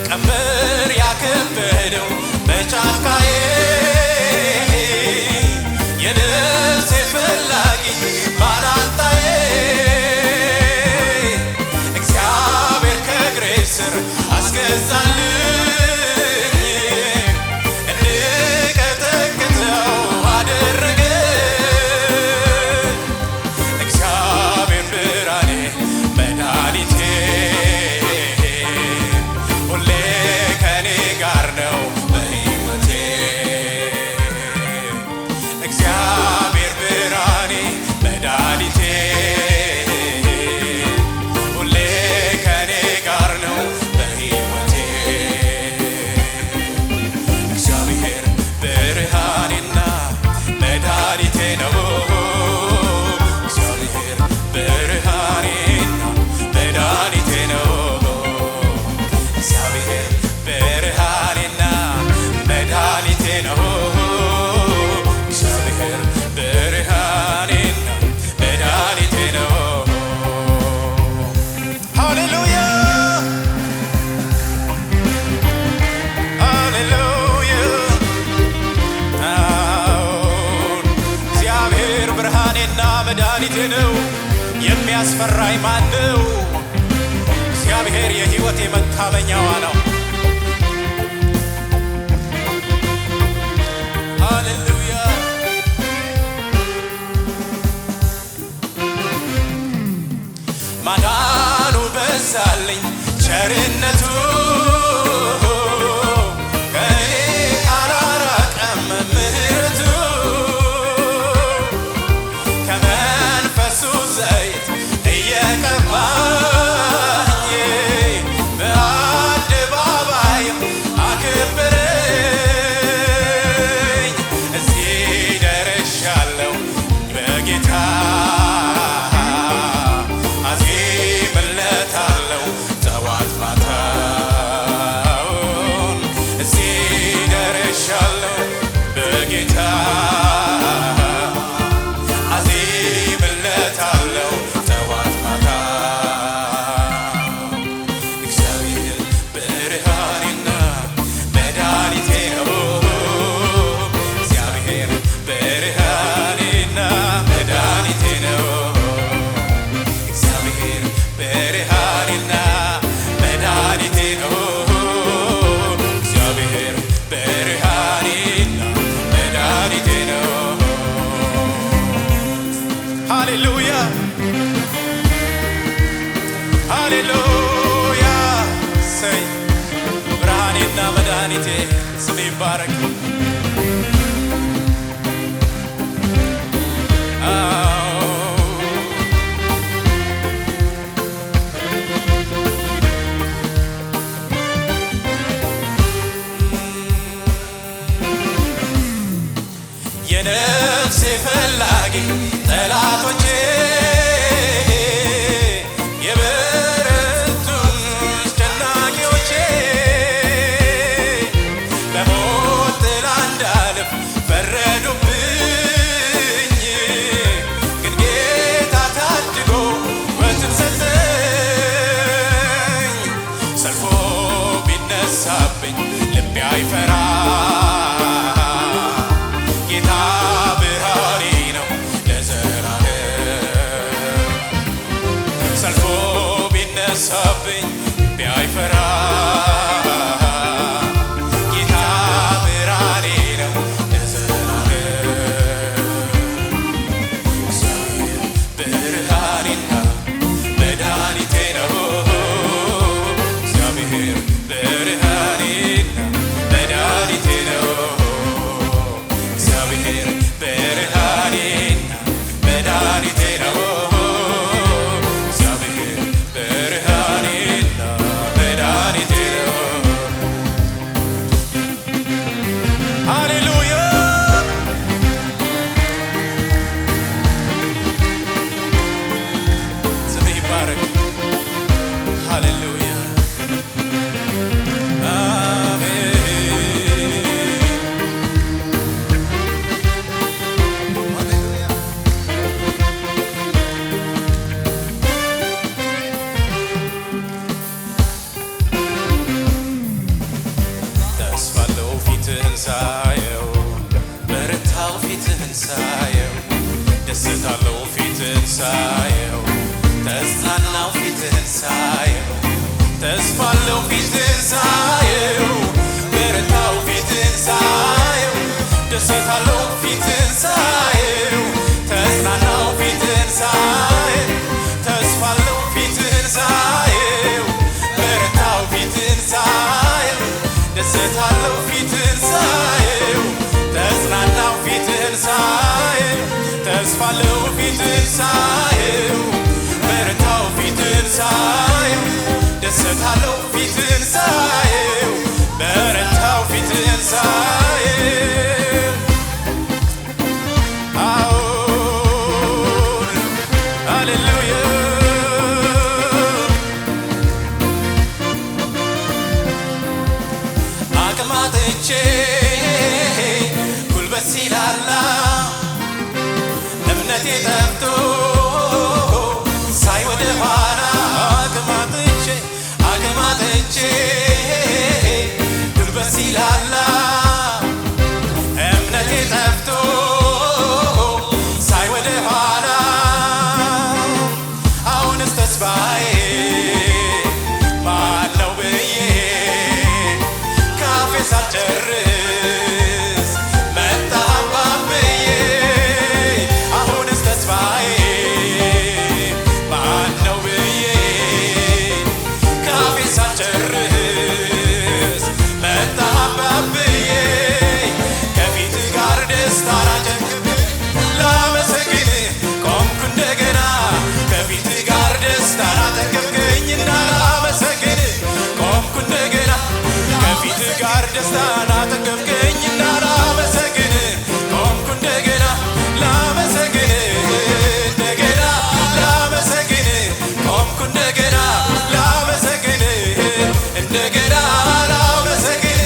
ቀንበር ያከበደው በጫካዬ የነፍሴ ፈላጊ ባላንጣዬ እግዚአብሔር ከእግሬ ስር አስገዛልኝ እንድቀጠቅጠው አደረገ እግዚአብሔር ብርሃኔ መድኃኒቴ መድኃኒቴ ነው የሚያስፈራኝ ማነው? እግዚአብሔር የሕይወቴ መታመኛዋ ነው። ሃሌሉያ ማዳኑ በዛልኝ ቸርነቱ ሃሌሉያ ሃሌሉያ ሰይ ብርሃኔና መድኃኒቴ ስም ይባረክ። የነፍሴ ፈላጊ ጠላቶቼ የበረቱን አስጨናቂዎቼ በሞት ጥላ እንዳልፍ ፈረዱብኝ፣ ግን ጌታ ታድጎ ሕይወትን ሰጠኝ። ሰልፎ ቢነሳብኝ ልቤ አይፈራ ሰብኝ ቢያይፈራ ጌታ ብርሃኔ ነው ለዘላለም። እግዚአብሔር ብርሃኔና መድኃኒቴ ነው። እግዚአብሔር ብርሃኔና መድኃኒቴ ነው። እግዚአብሔር ሳየው ደስታለው ፊትን ሳየው ተጽናናው ፊትን ሳየው ተስፋለው ፊትን ሳየው በረታው ፊትን ሳየው ደስታለው ፊትን ሳየው ተጽናናው ፊትን ሳየው ተስፋለው ፊትን ሳየው በረታው ፊትን ሳየው ደስታለው ፊትን ሳየው ተጽናናው ፊትን ሳየው ተስፋለው ፊትን ሳየው በረታው ፊትን ሳየው ደስታለው ፊትን ሳየው በረታው ፊትን ሳየው አዎን ሃሌሉያ አቅም አጥቼ ጉልበት ሲላላ እምነቴ ጠፍቶ ሳይ ወደ ኋላ አቅም አጥቼ ጉልበት ሲላላ እምነቴ ጠፍቶ ሳይ ወደ ኋላ አሁንስ ተስፋዬ ማነው ብዬ ካፌ ሳልጨርስ መጣህ ብዬ አሁንስ ተስፋዬ ማነው ብዬ ካፌ ሳልጨርስ መጣህ ብዬ ከፊት ጋር ደስታን አጨንቅብ ላመሰግን ቆምኩ እንደገና ከፊት ጋር ደስታን አጠገብከኝና ላመሰግን ቆምኩ እንደገና ከፊት ጋር ደስታን አጠገብከኝና ላመሰግን ቆምኩ እንደገና ላመሰግን እንደገና ላመሰግን ቆምኩ እንደገና ላመሰግን እንደገና ላመሰግን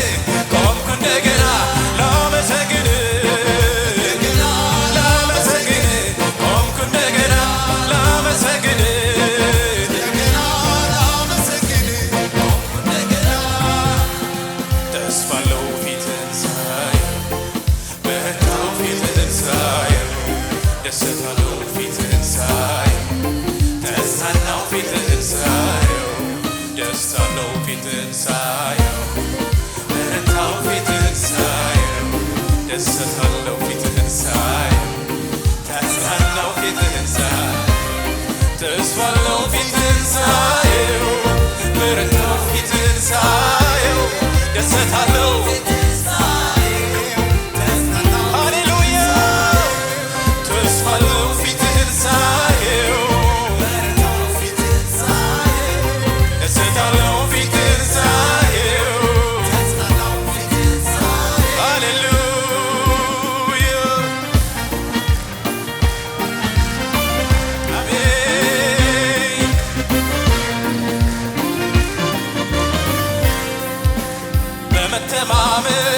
ቆምኩ እንደገና ላመሰግን እንደገና ላመሰግን ቆምኩ እንደገና ላመሰግን እንደገና ላመሰግን ቆምኩ እንደገና ተስፋለው ፊትን ሳየው በረታው ፊትን ሳየው ደስታለው ፊትን ሳየው ተጽናናው ፊትን ሳየው ደስታለው ፊትን ሳየው በረታው ፊትን ሳየው ደስታለው ፊትን ሳየው ተጽናናው ፊትን ሳየው ተስፋለው ፊትን ሳየው በረታው ፊትን ሳየው ደስታለው ሃሌሉያ ተስፋለው ፊትን ሳየው ደስታለው ፊትን ሳየው ሃሌሉያ አሜን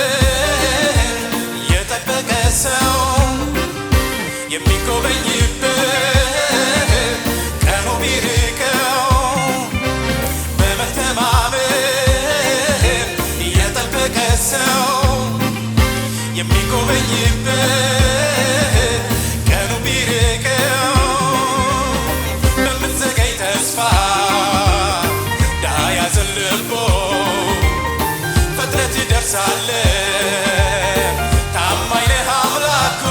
በመተማመን የጠበቀ ሰው የሚጎበኝበት ቀኑ ቢርቀው በመተማመን የጠበቀ ሰው የሚጎበኝበት ቀኑ ቢርቀው በምትዘገይ ተስፋ ድሃ ያዘን ልቦ ፍጥረት ትደርሳለህ ታማኝ ነህ አምላኩ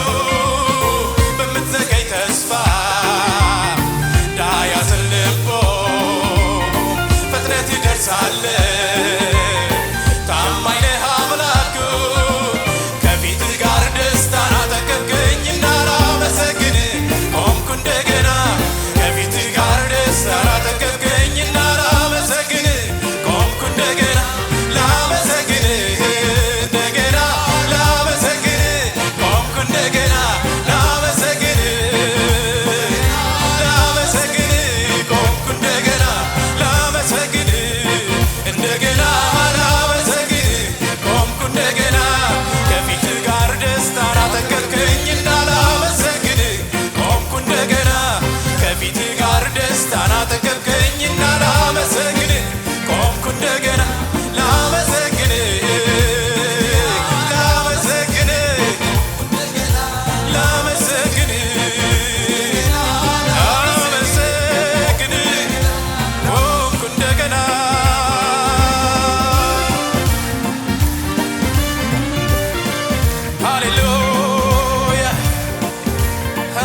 በምትዘገይ ተስፋ ድሃ ያዘን ልቦ ፍጥረት ትደርሳለህ ታማኝ ነህ አምላኩ ከፊት ጋር ደስታን አጠገብ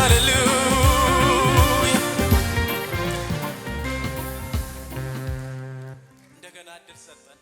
ሃሌሉያ እንደገና እድል ሰጠን።